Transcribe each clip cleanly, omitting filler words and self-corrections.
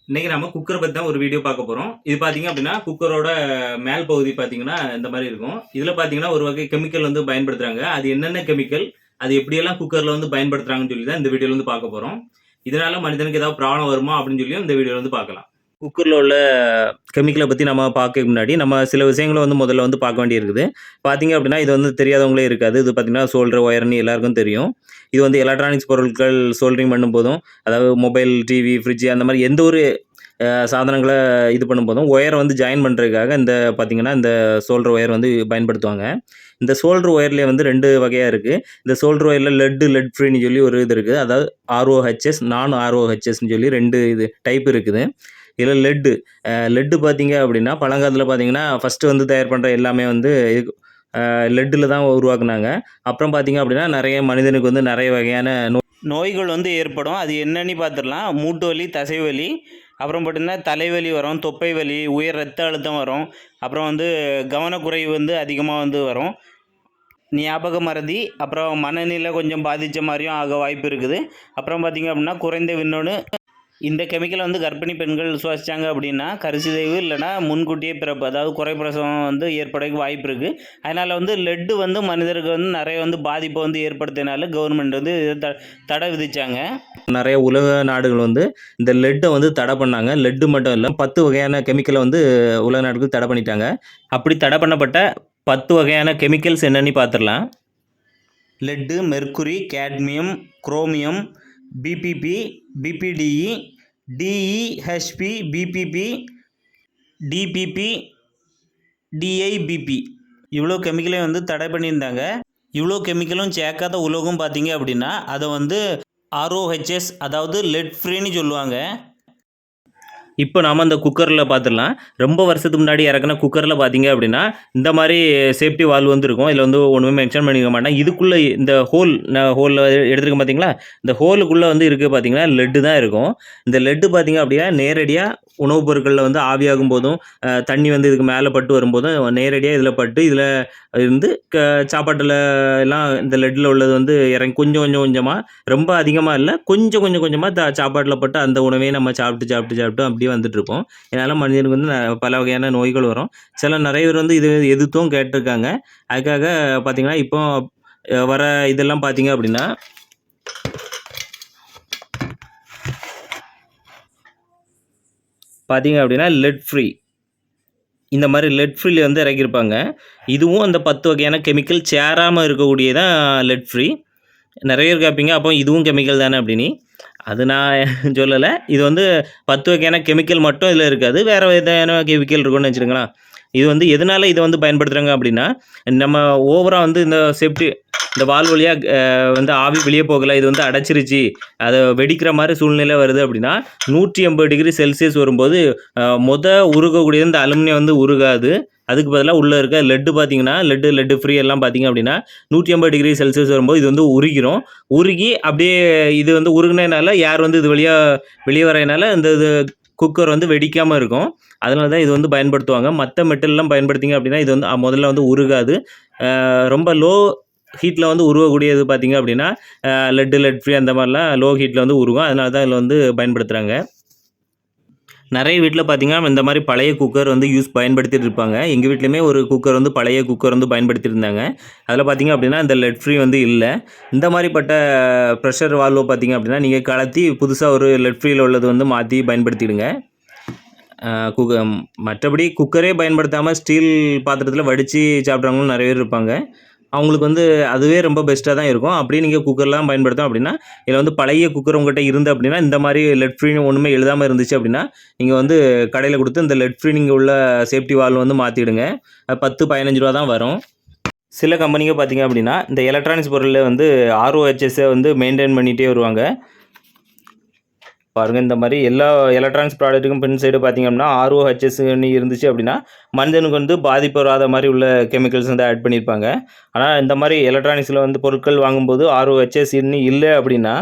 இன்னைக்கு நம்ம குக்கரை பற்றி தான் ஒரு வீடியோ பார்க்க போகிறோம். இது பார்த்தீங்க அப்படின்னா குக்கரோட மேல் பகுதி பார்த்தீங்கன்னா இந்த மாதிரி இருக்கும். இதில் பார்த்தீங்கன்னா ஒரு வகை கெமிக்கல் வந்து பயன்படுத்துகிறாங்க. அது என்னென்ன கெமிக்கல், அது எப்படியெல்லாம் குக்கரில் வந்து பயன்படுத்துகிறாங்கன்னு சொல்லி தான் இந்த வீடியோவில் வந்து பார்க்க போகிறோம். இதனால மனிதனுக்கு ஏதாவது ப்ராப்ளம் வருமா அப்படின்னு சொல்லியும் இந்த வீடியோவில் வந்து பார்க்கலாம். குக்கரில் உள்ள கெமிக்கலை பற்றி நம்ம பார்க்க முன்னாடி நம்ம சில விஷயங்களை வந்து முதல்ல வந்து பார்க்க வேண்டியிருக்குது. பார்த்தீங்க அப்படின்னா இது வந்து தெரியாதவங்களே இருக்காது. இது பார்த்தீங்கன்னா சோல்டர் ஒயர்னு எல்லாருக்கும் தெரியும். இது வந்து எலக்ட்ரானிக்ஸ் பொருட்கள் சோல்டரிங் பண்ணும்போதும், அதாவது மொபைல், டிவி, ஃப்ரிட்ஜ் அந்த மாதிரி எந்த ஒரு சாதனங்கள இது பண்ணும்போதும் ஒயரை வந்து ஜாயின் பண்ணுறதுக்காக இந்த பார்த்தீங்கன்னா, இந்த சோல்டர் ஒயர் வந்து பயன்படுத்துவாங்க. இந்த சோல்டர் ஒயர்லேயே வந்து 2 வகையா இருக்கு. இந்த சோல்டர் ஒயர்ல லெட் ஃப்ரீன்னு சொல்லி ஒரு இது இருக்குது. அதாவது ROHS, நான் ROHSன்னு சொல்லி 2 இது டைப் இருக்குது. இதில லெட்டு பார்த்தீங்க அப்படின்னா, பழங்காலத்தில பார்த்தீங்கன்னா, ஃபர்ஸ்ட்டு வந்து தயார் பண்ற எல்லாமே வந்து லெட்டுல தான் உருவாக்குனாங்க. அப்புறம் பார்த்தீங்க அப்படின்னா, நெறைய மனிதனுக்கு வந்து நெறைய வகையான நோய்கள் வந்து ஏற்படும். அது என்னன்னு பார்த்துடலாம். மூட்டு வலி, தசை வலி, அப்புறம் பார்த்தீங்கன்னா தலைவலி வரும், தொப்பை வலி, உயர் ரத்த அழுத்தம் வரும், அப்புறம் வந்து கவனக்குறைவு வந்து அதிகமாக வந்து வரும், ஞாபக மறதி, அப்புறம் மனநிலை கொஞ்சம் பாதித்த மாதிரியும் ஆக வாய்ப்பு இருக்குது. அப்புறம் பார்த்திங்க அப்படின்னா குறைந்த விண்ணோடு இந்த கெமிக்கலை வந்து கர்ப்பிணி பெண்கள் சுவாசித்தாங்க அப்படின்னா கருச்சிதைவு இல்லைனா முன்கூட்டியே பிறப்பு, அதாவது குறைப்பிரசவம் வந்து ஏற்படக்கு வாய்ப்பு இருக்குது. அதனால் வந்து லெட்டு வந்து மனிதருக்கு வந்து நிறைய வந்து பாதிப்பை வந்து ஏற்படுத்தினால கவர்மெண்ட் வந்து தடை விதித்தாங்க. நிறைய உலக நாடுகள் வந்து இந்த லெட்டை வந்து தடை பண்ணாங்க. லெட்டு மட்டும் இல்லை, 10 வகையான கெமிக்கலை வந்து உலக நாடுகள் தடை பண்ணிட்டாங்க. அப்படி தடை பண்ணப்பட்ட 10 வகையான கெமிக்கல்ஸ் என்னன்னு பார்த்துடலாம். Lead, mercury, cadmium, chromium, PBB, PBDE, DEHP, BBP, DBP, DIBP இவ்வளோ கெமிக்கலையும் வந்து தடை பண்ணியிருந்தாங்க. இவ்வளோ கெமிக்கலும் சேர்க்காத உலோகம் பார்த்தீங்க அப்படின்னா அதை வந்து ROHS, அதாவது லெட் ஃப்ரீன்னு சொல்லுவாங்க. இப்போ நாம் அந்த குக்கரில் பார்த்துடலாம். ரொம்ப வருஷத்துக்கு முன்னாடி இறக்குன குக்கரில் பார்த்தீங்க அப்படின்னா இந்த மாதிரி சேஃப்டி வால்வ் வந்து இருக்கும். இதில் வந்து ஒன்றுமே மென்ஷன் பண்ணிக்க மாட்டேன். இதுக்குள்ளே இந்த ஹோலில் எடுத்துருக்க பார்த்தீங்களா, இந்த ஹோலுக்குள்ளே வந்து இருக்குது பார்த்தீங்கன்னா லெட்டு தான் இருக்கும். இந்த லெட்டு பார்த்தீங்க அப்படின்னா நேரடியாக உணவுப் பொருட்களில் வந்து ஆவியாகும் போதும், தண்ணி வந்து இதுக்கு மேலே பட்டு வரும்போதும் நேரடியாக இதில் பட்டு இதில் இருந்து சாப்பாட்டில் எல்லாம் இந்த லெட்டில் உள்ளது வந்து இறங்கி கொஞ்சம் கொஞ்சம் கொஞ்சமாக, ரொம்ப அதிகமாக இல்லை, கொஞ்சம் கொஞ்சம் கொஞ்சமாக சாப்பாட்டில் பட்டு அந்த உணவையே நம்ம சாப்பிட்டு அப்படியே வந்துட்டுருப்போம். இதனால் மனிதனுக்கு வந்து பல வகையான நோய்கள் வரும். நிறைய பேர் வந்து இது எதிர்த்தும் கேட்டிருக்காங்க. அதுக்காக பார்த்தீங்கன்னா இப்போ வர இதெல்லாம் பார்த்தீங்க அப்படின்னா லெட் ஃப்ரீ, இந்த மாதிரி லெட் ஃப்ரீல வந்து இறக்கியிருப்பாங்க. இதுவும் அந்த 10 வகையான கெமிக்கல் சேராமல் இருக்கக்கூடியதான் லெட் ஃப்ரீ. நிறைய பேர் கேட்பீங்க, அப்போ இதுவும் கெமிக்கல் தானே அப்படின்னு. அது நான் சொல்லலை. இது வந்து 10 வகையான கெமிக்கல் மட்டும் இதில் இருக்காது, வேறு விதமான கெமிக்கல் இருக்குன்னு வச்சுருங்களேன். இது வந்து எதனால் இதை வந்து பயன்படுத்துகிறாங்க அப்படின்னா, நம்ம ஓவராக வந்து இந்த சேஃப்டி இந்த வால்வு வழியாக வந்து ஆவி வெளியே போகலை, இது வந்து அடைச்சிருச்சு, அதை வெடிக்கிற மாதிரி சூழ்நிலை வருது அப்படின்னா 180 டிகிரி செல்சியஸ் வரும்போது உருகக்கூடியது இந்த அலுமினியம் வந்து உருகாது. அதுக்கு பதிலாக உள்ளே இருக்க லெட்டு பார்த்தீங்கன்னா லெட்டு ஃப்ரீ எல்லாம் பார்த்தீங்க அப்படின்னா 180 டிகிரி செல்சியஸ் வரும்போது இது வந்து உருகி அப்படியே இது வந்து உருகுனதுனால ஏர் வந்து இது வெளியே வரதுனால இந்த இது குக்கர் வந்து வெடிக்காமல் இருக்கும். அதனால தான் இது வந்து பயன்படுத்துவாங்க. மற்ற மெட்டல்லாம் பயன்படுத்திங்க அப்படின்னா இது வந்து முதல்ல வந்து உருகாது. ரொம்ப லோ ஹீட்டில் வந்து உருவக்கூடியது பார்த்தீங்க அப்படின்னா லெட் ஃப்ரீ அந்த மாதிரிலாம் லோ ஹீட்டில் வந்து உருகும். அதனால தான் இதில் வந்து பயன்படுத்துகிறாங்க. நிறைய வீட்டில் பார்த்தீங்கன்னா இந்த மாதிரி பழைய குக்கர் வந்து பயன்படுத்திட்டு இருப்பாங்க. எங்கள் வீட்லையுமே ஒரு குக்கர் வந்து பழைய குக்கர் வந்து பயன்படுத்திட்டு இருந்தாங்க. அதில் பார்த்தீங்க அப்படின்னா இந்த லெட் ஃப்ரீ வந்து இல்லை. இந்த மாதிரிப்பட்ட ப்ரெஷர் வால்வு பார்த்தீங்க அப்படின்னா நீங்கள் கலத்தி புதுசாக ஒரு லெட் ஃப்ரீயில் உள்ளது வந்து மாற்றி பயன்படுத்திடுங்க. மற்றபடி குக்கரே பயன்படுத்தாமல் ஸ்டீல் பாத்திரத்தில் வடித்து சாப்பிட்றவங்களும் நிறைய பேர் இருப்பாங்க. அவங்களுக்கு வந்து அதுவே ரொம்ப பெஸ்ட்டாக தான் இருக்கும். அப்படியே நீங்கள் குக்கர்லாம் பயன்படுத்தோம் அப்படின்னா, இதில் வந்து பழைய குக்கர் உங்கள்கிட்ட இருந்து அப்படின்னா இந்த மாதிரி லெட் ஃப்ரீன்னு ஒன்றுமே எழுதாமல் இருந்துச்சு அப்படின்னா நீங்கள் வந்து கடையில் கொடுத்து இந்த லெட் ஃப்ரீ நீங்கள் உள்ள சேஃப்டி வால்வு வந்து மாற்றிடுங்க. 10-15 ரூபா தான் வரும். சில கம்பெனிங்க பார்த்தீங்க அப்படின்னா இந்த எலக்ட்ரானிக்ஸ் பொருளில் வந்து ROHSஸை வந்து மெயின்டைன் பண்ணிகிட்டே வருவாங்க. பாருங்கள், இந்த மாதிரி எல்லா எலக்ட்ரானிக்ஸ் ப்ராடக்ட்டுக்கும் பின் சைடு பார்த்திங்க அப்படின்னா ROHSன்னு இருந்துச்சு அப்படின்னா மனிதனுக்கு வந்து பாதிப்பு வராத மாதிரி உள்ள கெமிக்கல்ஸ் வந்து ஆட் பண்ணியிருப்பாங்க. ஆனால் இந்த மாதிரி எலக்ட்ரானிக்ஸில் வந்து பொருட்கள் வாங்கும்போது ROHSன்னு இல்லை அப்படின்னா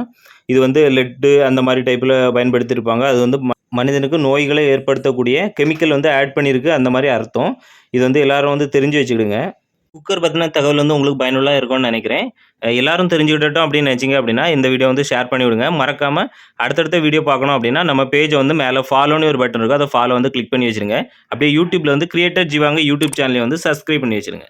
இது வந்து லெட்டு அந்த மாதிரி டைப்பில் பயன்படுத்தியிருப்பாங்க. அது வந்து மனிதனுக்கு நோய்களை ஏற்படுத்தக்கூடிய கெமிக்கல் வந்து ஆட் பண்ணியிருக்கு அந்த மாதிரி அர்த்தம். இது வந்து எல்லோரும் வந்து தெரிஞ்சு வச்சுக்கிடுங்க. குக்கர் பத்தின தகவல் வந்து உங்களுக்கு பயனுள்ளதா இருக்கும்னு நினைக்கிறேன். எல்லாரும் தெரிஞ்சுக்கிட்டட்டும் அப்படின்னு நினைச்சீங்க அப்படின்னா, இந்த வீடியோ வந்து ஷேர் பண்ணி விடுங்க. மறக்காம அடுத்தடுத்த வீடியோ பார்க்கணும் அப்படின்னா, நம்ம பேஜ வந்து மேல ஃபாலோன்னு ஒரு பட்டன் இருக்கும். அத ஃபாலோ வந்து கிளிக் பண்ணி வச்சுருங்க. அப்படியே YouTubeல வந்து கிரியேட்டர் ஜீவாங்க யூடியூப் சேனலையும் வந்து சப்ஸ்கிரைப் பண்ணி வச்சுருங்க.